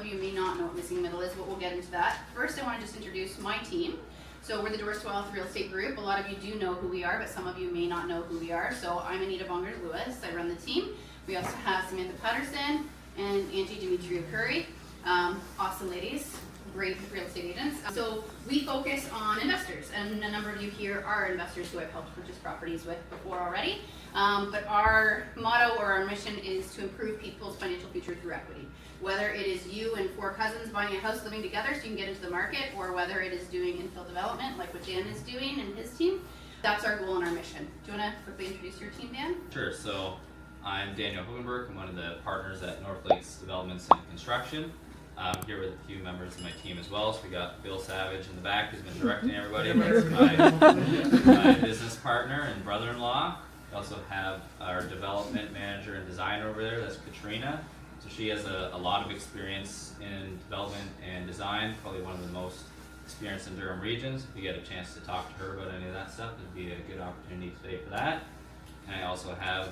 of you may not know what missing middle is, but we'll get into that. First, I want to just introduce my team. So we're the Doors to Wealth Real Estate Group. A lot of you do know who we are, but some of you may not know who we are. So I'm Anita Bonger-Lewis. I run the team. We also have Samantha Patterson and Angie Demetria Curry. Awesome ladies, great real estate agents. So we focus on investors, and a number of you here are investors who I've helped purchase properties with before already. But our motto or our mission is to improve people's financial future through equity. Whether it is you and 4 cousins buying a house living together so you can get into the market, or whether it is doing infill development like what Dan is doing and his team, that's our goal and our mission. Do you want to quickly introduce your team, Dan? Sure. So I'm Daniel Hugenberg. I'm one of the partners at North Lakes Developments and Construction. I'm here with a few members of my team as well. So we got Bill Savage in the back who's been directing everybody. That's my business partner and brother-in-law. We also have our development manager and designer over there. That's Katrina. So she has a lot of experience in development and design, probably one of the most experienced in Durham regions. If you get a chance to talk to her about any of that stuff, it'd be a good opportunity today for that. And I also have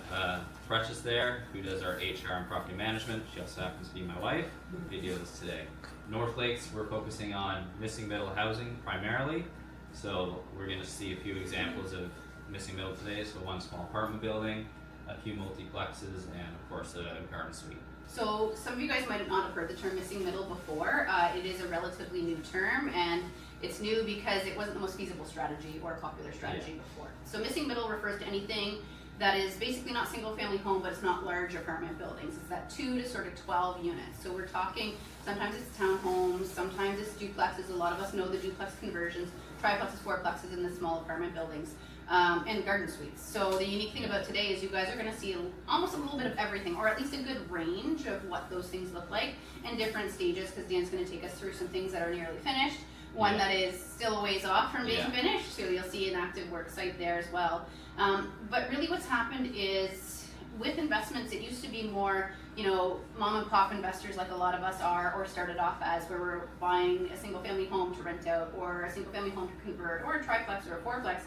Precious there, who does our HR and property management. She also happens to be my wife. We deal with this today. North Lakes, we're focusing on missing middle housing primarily. So we're going to see a few examples of missing middle today. So one small apartment building, a few multiplexes, and of course a garden suite. So some of you guys might not have heard the term missing middle before. It is a relatively new term, and it's new because it wasn't the most feasible strategy or popular strategy before. So missing middle refers to anything that is basically not single family home, but it's not large apartment buildings. It's that 2 to sort of 12 units. So we're talking, sometimes it's townhomes, sometimes it's duplexes. A lot of us know the duplex conversions, triplexes, fourplexes in the small apartment buildings. And garden suites. So the unique thing about today is you guys are going to see almost a little bit of everything, or at least a good range of what those things look like in different stages, because Dan's going to take us through some things that are nearly finished, one that is still a ways off from being finished, so you'll see an active work site there as well. But really what's happened is with investments, it used to be more, mom and pop investors like a lot of us are, or started off as, where we're buying a single family home to rent out, or a single family home to convert, or a triplex or a fourplex.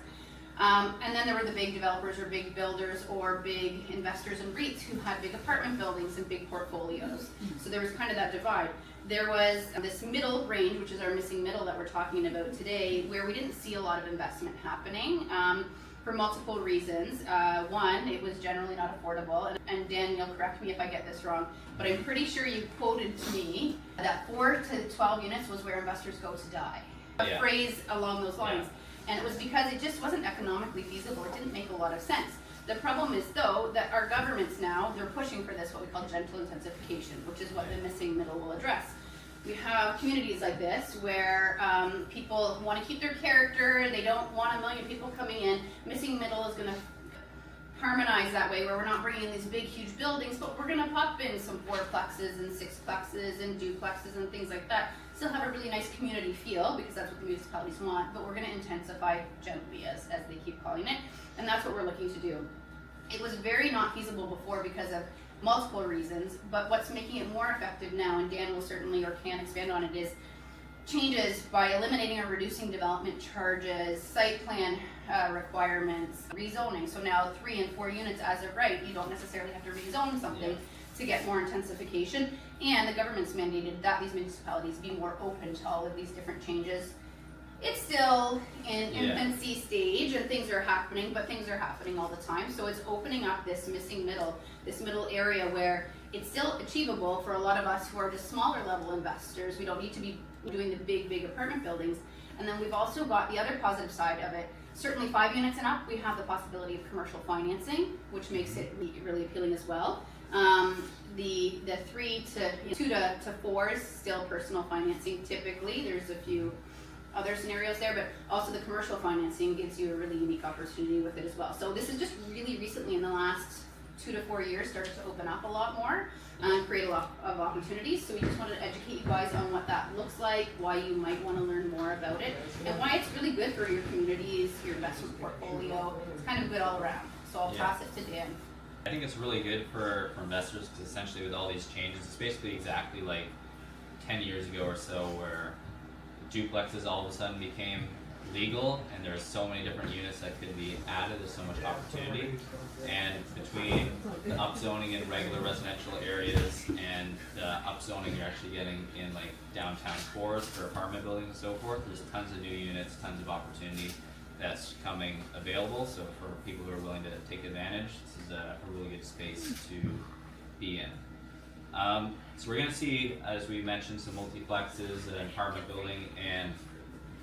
And then there were the big developers or big builders or big investors and REITs who had big apartment buildings and big portfolios. So there was kind of that divide. There was this middle range, which is our missing middle that we're talking about today, where we didn't see a lot of investment happening for multiple reasons. One, it was generally not affordable. And Dan, you'll correct me if I get this wrong, but I'm pretty sure you quoted to me that 4 to 12 units was where investors go to die. A phrase along those lines. And it was because it just wasn't economically feasible. It didn't make a lot of sense. The problem is, though, that our governments now, they're pushing for this, what we call gentle intensification, which is what the missing middle will address. We have communities like this where people want to keep their character. They don't want a million people coming in. Missing middle is going to harmonize that way, where we're not bringing in these big, huge buildings, but we're going to pop in some fourplexes and sixplexes and duplexes and things like that. Still have a really nice community feel, because that's what the municipalities want, but we're going to intensify gently, as they keep calling it, and that's what we're looking to do. It was very not feasible before because of multiple reasons, but what's making it more effective now, and Dan will certainly or can expand on it, is changes by eliminating or reducing development charges, site plan requirements, rezoning. So now 3 and 4 units as of right, you don't necessarily have to rezone something to get more intensification. And the government's mandated that these municipalities be more open to all of these different changes. It's still in infancy stage and things are happening, but things are happening all the time. So it's opening up this missing middle, this middle area where it's still achievable for a lot of us who are just smaller level investors. We don't need to be doing the big apartment buildings. And then we've also got the other positive side of it. Certainly 5 units and up, we have the possibility of commercial financing, which makes it really appealing as well. The 2 to 4 is still personal financing typically. There's a few other scenarios there, but also the commercial financing gives you a really unique opportunity with it as well. So this is just really recently in the last 2 to 4 years started to open up a lot more and create a lot of opportunities. So we just wanted to educate you guys on what that looks like, why you might want to learn more about it, and why it's really good for your communities, your investment portfolio. It's kind of good all around. So I'll pass it to Dan. I think it's really good for investors, because essentially with all these changes, it's basically exactly like 10 years ago or so, where duplexes all of a sudden became legal, and there's so many different units that could be added. There's so much opportunity, and between the upzoning in regular residential areas and the upzoning you're actually getting in like downtown cores for apartment buildings and so forth, there's tons of new units, tons of opportunity that's coming available. So for people who are willing to take advantage, this is a really good space to be in. So we're going to see, as we mentioned, some multiplexes, an apartment building, and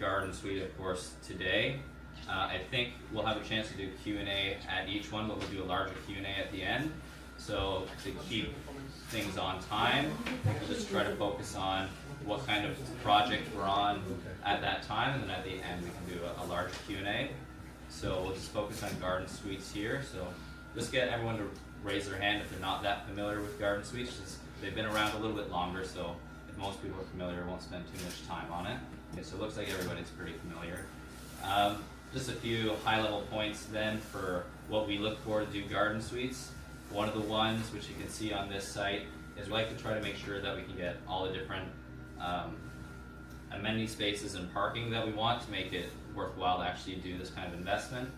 garden suite, of course, today. I think we'll have a chance to do Q&A at each one, but we'll do a larger Q&A at the end. So to keep things on time, we'll just try to focus on what kind of project we're on at that time, and then at the end we can do a larger Q&A. So we'll just focus on garden suites here. So just get everyone to raise their hand if they're not that familiar with garden suites. Just, they've been around a little bit longer, so if most people are familiar, won't spend too much time on it. Okay, so it looks like everybody's pretty familiar. Just a few high-level points then for what we look for to do garden suites. One of the ones, which you can see on this site, is we like to try to make sure that we can get all the different amenity spaces and parking that we want to make it worthwhile to actually do this kind of investment.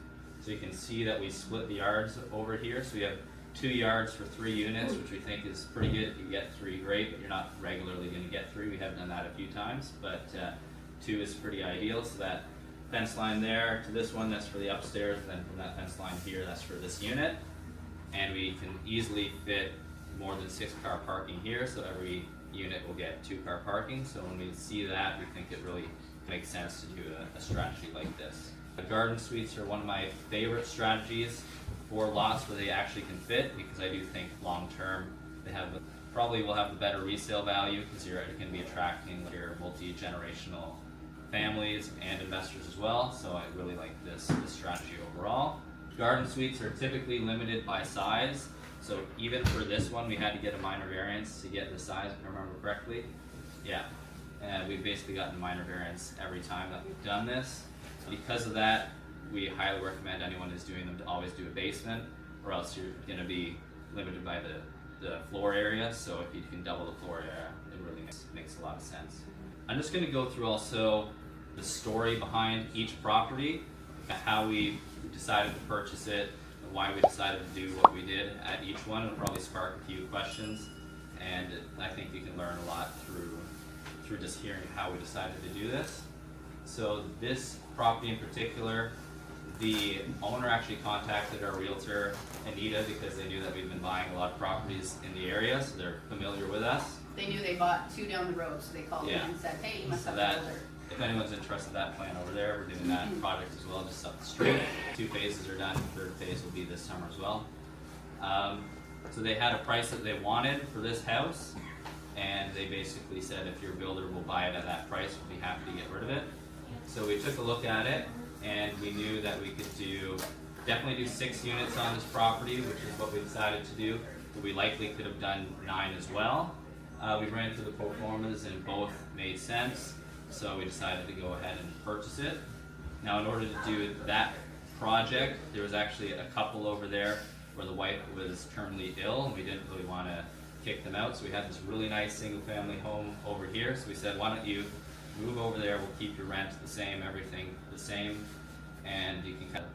So you can see that we split the yards over here. So we have 2 yards for 3 units, which we think is pretty good. If you get 3, great, but you're not regularly going to get 3. We have done that a few times, but 2 is pretty ideal. So that fence line there to this one, that's for the upstairs, and then from that fence line here, that's for this unit. And we can easily fit more than 6 car parking here, so every unit will get 2 car parking. So when we see that, we think it really makes sense to do a strategy like this. The garden suites are one of my favorite strategies for lots where they actually can fit, because I do think long term they have probably will have the better resale value, because you're going to be attracting your multi-generational families and investors as well. So I really like this strategy overall. Garden suites are typically limited by size. So even for this one, we had to get a minor variance to get the size, if I remember correctly. Yeah, and we've basically gotten a minor variance every time that we've done this. Because of that, we highly recommend anyone who's doing them to always do a basement, or else you're going to be limited by the floor area. So if you can double the floor area, it really makes a lot of sense. I'm just going to go through also the story behind each property, how we decided to purchase it, and why we decided to do what we did at each one. It'll probably spark a few questions, and I think you can learn a lot through just hearing how we decided to do this. So this property in particular, the owner actually contacted our realtor, Anita, because they knew that we've been buying a lot of properties in the area, so they're familiar with us. They knew they bought 2 down the road, so they called me and said, hey, you must have a builder. If anyone's interested in that plan over there, we're doing that project as well, just up the street. 2 phases are done, 3rd phase will be this summer as well. So they had a price that they wanted for this house, and they basically said if your builder will buy it at that price, we'll be happy to get rid of it. So we took a look at it, and we knew that we could definitely do 6 units on this property, which is what we decided to do, but we likely could have done 9 as well. We ran through the pro formas and both made sense, so we decided to go ahead and purchase it. Now, in order to do that project, there was actually a couple over there where the wife was terminally ill, and we didn't really want to kick them out, so we had this really nice single family home over here. So we said, why don't you move over there, we'll keep your rent the same, everything the same, and you can kind of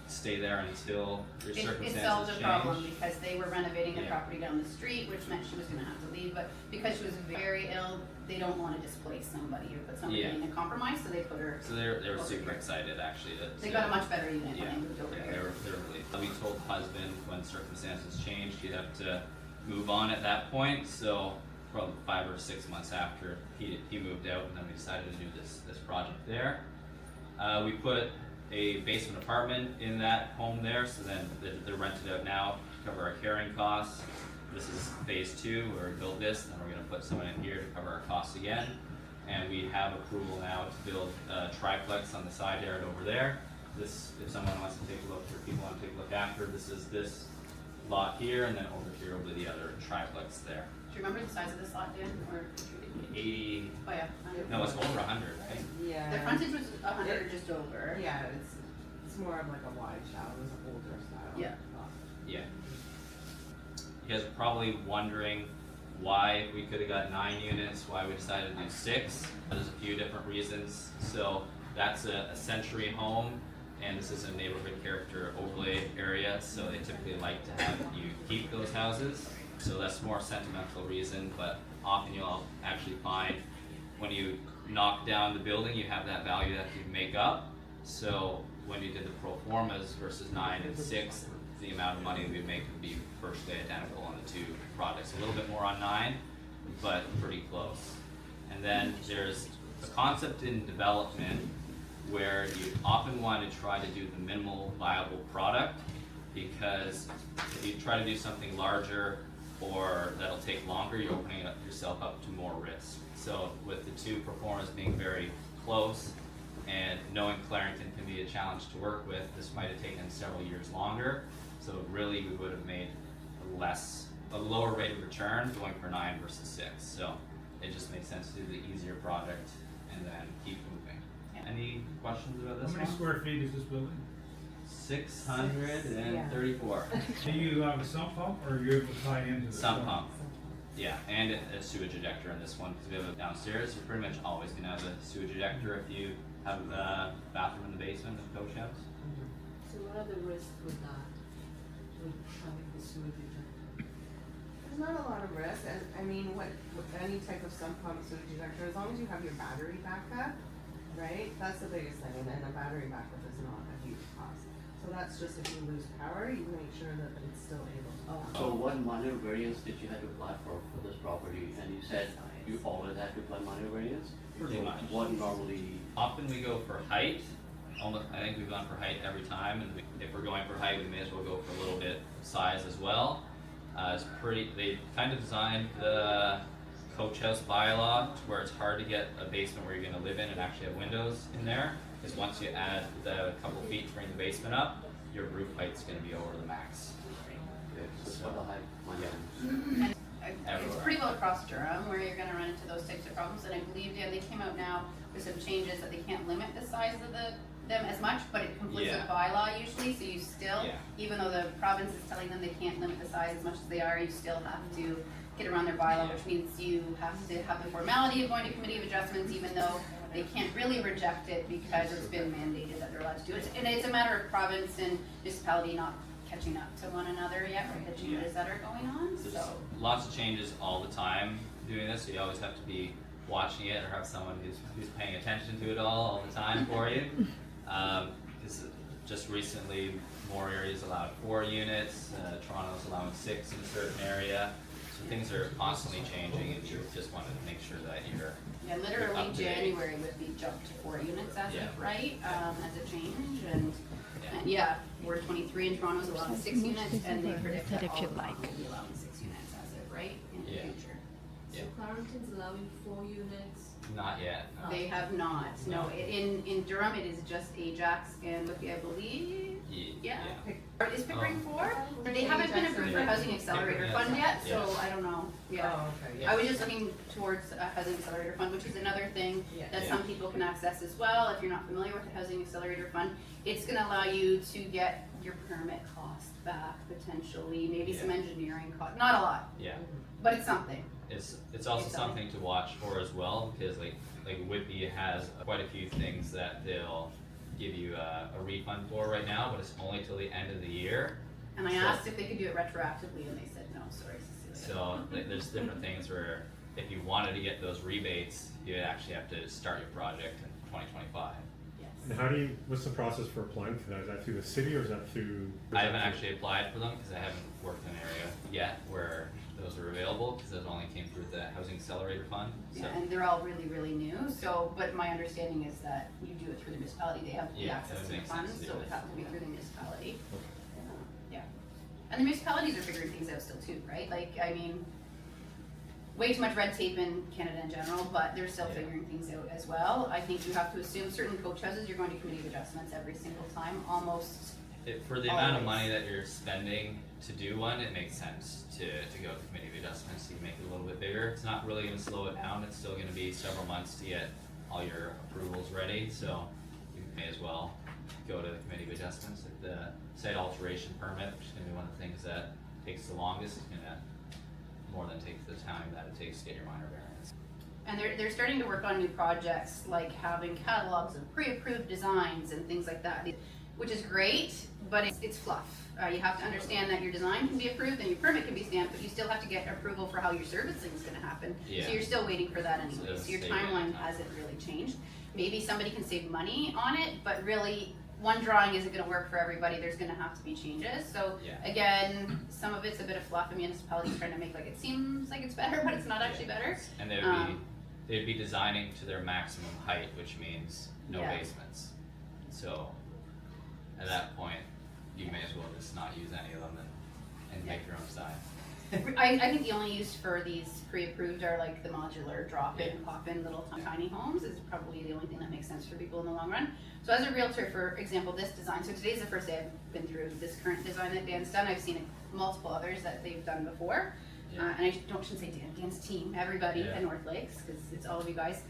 stay there until your circumstances It solved the change. problem, because they were renovating the property down the street, which meant she was going to have to leave, but because she was very ill, they don't want to displace somebody or put somebody in a compromise, so they put her. So they were super excited actually. They got a much better unit when they moved over here. They were really. We told the husband when circumstances changed, he'd have to move on at that point. So probably 5 or 6 months after he moved out, and then we decided to do this project there. We put a basement apartment in that home there, so then they're rented out now to cover our carrying costs. This is phase 2 where we built this, and then we're going to put someone in here to cover our costs again. And we have approval now to build a triplex on the side yard over there. This, if someone wants to take a look, or people want to take a look after, this is this lot here, and then over here will be the other triplex there. Do you remember the size of this lot, Dan? Or 80. Oh yeah. No, it's over 100, right? Yeah. The frontage was 100 or just over. Yeah, it's more of like a wide shell. It was an older style. Yeah. Yeah. You guys are probably wondering why we could have got 9 units, why we decided to do 6. There's a few different reasons. So that's a century home, and this is a neighborhood character overlay area, so they typically like to have you keep those houses. So that's more sentimental reason, but often you'll actually find when you knock down the building, you have that value that you make up. So when you did the pro formas versus 9 and 6, the amount of money we make would be virtually identical on the two projects. A little bit more on 9, but pretty close. And then there's a concept in development where you often want to try to do the minimal viable product, because if you try to do something larger or that'll take longer, you're opening yourself up to more risk. So with the two performers being very close and knowing Clarington can be a challenge to work with, this might have taken several years longer. So really we would have made a lower rate of return going for 9 versus 6. So it just makes sense to do the easier project and then keep moving. Any questions about this How many one? square feet is this building? 634. Do you have a sump pump or are you able to tie into the Sump pump. Yeah, and a sewage ejector in this one, because we have it downstairs. You're pretty much always gonna have a sewage ejector if you have a bathroom in the basement of the coach house. So what are the risks with that, with having the sewage ejector? There's not a lot of risk, and I mean, with any type of sump pump, sewage ejector, as long as you have your battery backup, right? That's the biggest thing, and a battery backup is not a huge cost. So that's just if you lose power, you make sure that it's still able to. So what minor variance did you have to apply for this property? And you said you always had to apply minor variance? Pretty So much. what normally, Often we go for height. Almost, I think we've gone for height every time, and if we're going for height, we may as well go for a little bit size as well. They kind of designed the coach house bylaw to where it's hard to get a basement where you're gonna live in and actually have windows in there. Because once you add the couple feet to bring the basement up, your roof height's gonna be over the max. so for the height, minor variance? It's pretty well across Durham where you're gonna run into those types of problems, and I believe, they came out now with some changes that they can't limit the size of them as much, but it conflicts with bylaw usually, so you still, even though the province is telling them they can't limit the size as much as they are, you still have to get around their bylaw, which means you have to have the formality of going to committee of adjustments, even though they can't really reject it because it's been mandated that they're allowed to do it. And it's a matter of province and municipality not catching up to one another yet, with the changes that are going on, There's so. lots of changes all the time doing this, so you always have to be watching it or have someone who's paying attention to it all the time for you. Because just recently, more areas allowed 4 units, Toronto's allowing 6 in a certain area. So things are constantly changing, and you just want to make sure that you're Yeah, up literally to date. January would be jumped to 4 units as of right, as a change, and Ward 23 in Toronto's allowing 6 units, and they predict that all of Toronto will be allowing 6 units as of right in the future. So Clarington's allowing 4 units. Not yet. Oh. They have not, no, in Durham it is just Ajax and Whitby, I believe, Is Pickering 4? They haven't been approved for Housing Accelerator Fund yet, so I don't know, Oh, okay, I was just looking towards a Housing Accelerator Fund, which is another thing that Yeah. some people can access as well. If you're not familiar with the Housing Accelerator Fund, it's gonna allow you to get your permit cost back potentially, maybe some engineering cost, not a lot, Yeah. but it's something. It's also It's something to watch for as well, because like Whitby has quite a few things that they'll give you a refund for right now, but it's only till the end of the year. And I So- asked if they could do it retroactively, and they said no, sorry, Cecilia. So there's different things where if you wanted to get those rebates, you actually have to start your project in 2025. And what's the process for applying for that? Is that through the city or is that through? I haven't actually applied for them because I haven't worked in an area yet where those are available, because those only came through the Housing Accelerator Fund. So Yeah, and they're all really, really new, so, but my understanding is that you do it through the municipality, they have the Yeah, access that to the makes sense funds, to so do it it. would have to be through the municipality. Yeah, and the municipalities are figuring things out still too, right? Like, I mean, way too much red tape in Canada in general, but they're still figuring things out as well. I think you have to assume certain coach houses, you're going to committee of adjustments every single time, almost. For the amount of Always. money that you're spending to do one, it makes sense to go to committee of adjustments, you make it a little bit bigger. It's not really gonna slow it down, it's still gonna be several months to get all your approvals ready, so you may as well go to the committee of adjustments. Like the site alteration permit, which is gonna be one of the things that takes the longest, is gonna more than take the time that it takes to get your minor variance. And they're starting to work on new projects, like having catalogs of pre-approved designs and things like that, which is great, but it's fluff. You have to understand that your design can be approved and your permit can be stamped, but you still have to get approval for how your servicing is gonna happen. Yeah. So you're still waiting for that anyway, so your Stay waiting timeline time. hasn't really changed. Maybe somebody can save money on it, but really, one drawing isn't gonna work for everybody, there's gonna have to be changes. So Yeah. again, some of it's a bit of fluff, and municipalities trying to make like it seems like it's better, but it's not actually better. And they'd be designing to their maximum height, which means no Yeah. basements. So at that point, you may as well just not use any of them and make your own sign. I think the only use for these pre-approved are like the modular drop-in, Yeah. pop-in little tiny homes is probably the only thing that makes sense for people in the long run. So as a realtor, for example, this design, so today's the first day I've been through this current design that Dan's done. I've seen multiple others that they've done before. Yeah. And I shouldn't say Dan, Dan's team, everybody Yeah. at North Lakes, because it's all of you guys.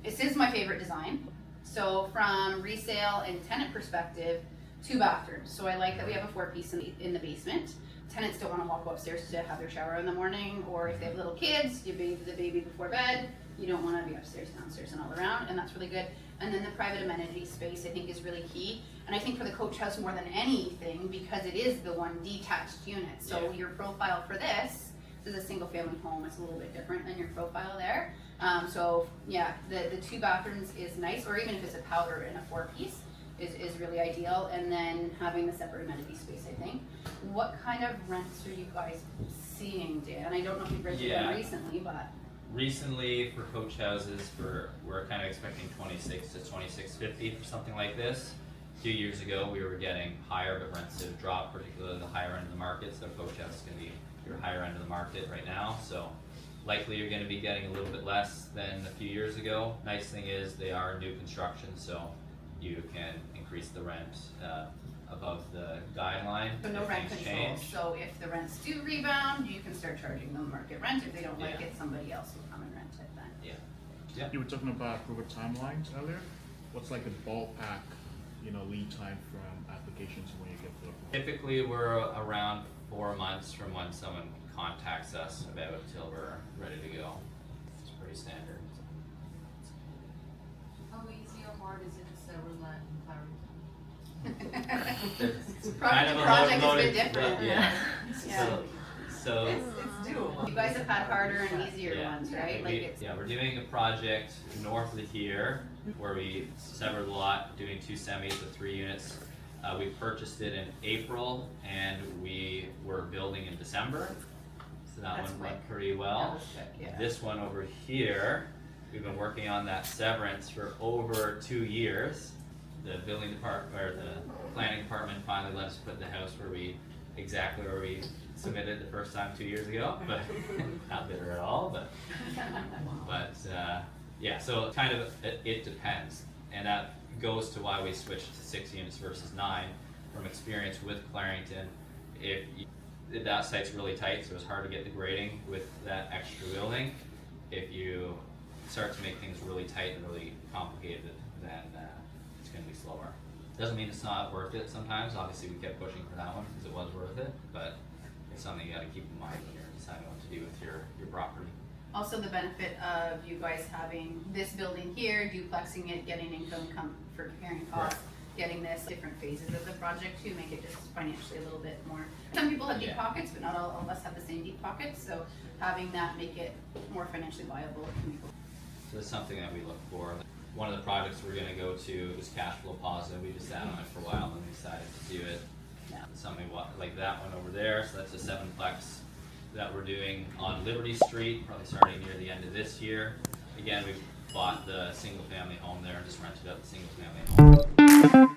This is my favorite design. So from resale and tenant perspective, 2 bathrooms. So I like that we have a 4-piece in the basement. Tenants don't want to walk upstairs to have their shower in the morning, or if they have little kids, you bathe the baby before bed. You don't want to be upstairs, downstairs, and all around, and that's really good. And then the private amenity space, I think, is really key. And I think for the coach house more than anything, because it is the one detached unit. So Yeah. your profile for this is a single family home. It's a little bit different than your profile there. So yeah, the 2 bathrooms is nice, or even if it's a powder and a 4-piece is really ideal. And then having the separate amenity space, I think. What kind of rents are you guys seeing, Dan? I don't know if you've rented Yeah. them recently, but Recently, for coach houses, we're kind of expecting 26 to 26.50 for something like this. A few years ago, we were getting higher, but rents have dropped, particularly the higher end of the market. So coach house is going to be your higher end of the market right now. So likely you're going to be getting a little bit less than a few years ago. Nice thing is they are new construction, so you can increase the rent above the guideline. but no if rent things control. change. So if the rents do rebound, you can start charging them market rent. If they don't like Yeah. it, somebody else will come and rent it then. Yeah. You were talking about approval timelines earlier. What's like the ballpark, lead time from application to when you get to approval? Typically, we're around 4 months from when someone contacts us about till we're ready to go. It's pretty standard. How easy or hard is it to sell land in Clarington? It's Project to project has been different. Yeah. Yeah. So It's doable. You guys have had harder and easier Yeah. ones, right? Like it's we're doing a project north of here where we severed the lot, doing 2 semis with 3 units. We purchased it in April and we were building in December. So that That's one quick. went pretty that well. was quick, yeah. This one over here, we've been working on that severance for over 2 years. The building department, or the planning department finally let us put the house exactly where we submitted the first time 2 years ago, but not bitter at all, but yeah, so kind of, it depends. And that goes to why we switched to 6 units versus 9. From experience with Clarington, that site's really tight, so it's hard to get the grading with that extra building. If you start to make things really tight and really complicated, then it's going to be slower. Doesn't mean it's not worth it sometimes. Obviously, we kept pushing for that one because it was worth it, but it's something you got to keep in mind when you're deciding what to do with your property. Also the benefit of you guys having this building here, duplexing it, getting income for carrying costs, getting this different phases of the project to make it just financially a little bit more. Some people have deep Yeah. pockets, but not all of us have the same deep pockets, so having that make it more financially viable can be cool. So that's something that we look for. One of the projects we're going to go to is cash flow positive. We just sat on it for a while and we decided to do it. Yeah. Something like that one over there. So that's a 7-plex that we're doing on Liberty Street, probably starting near the end of this year. Again, we bought the single family home there and just rented out the single family home.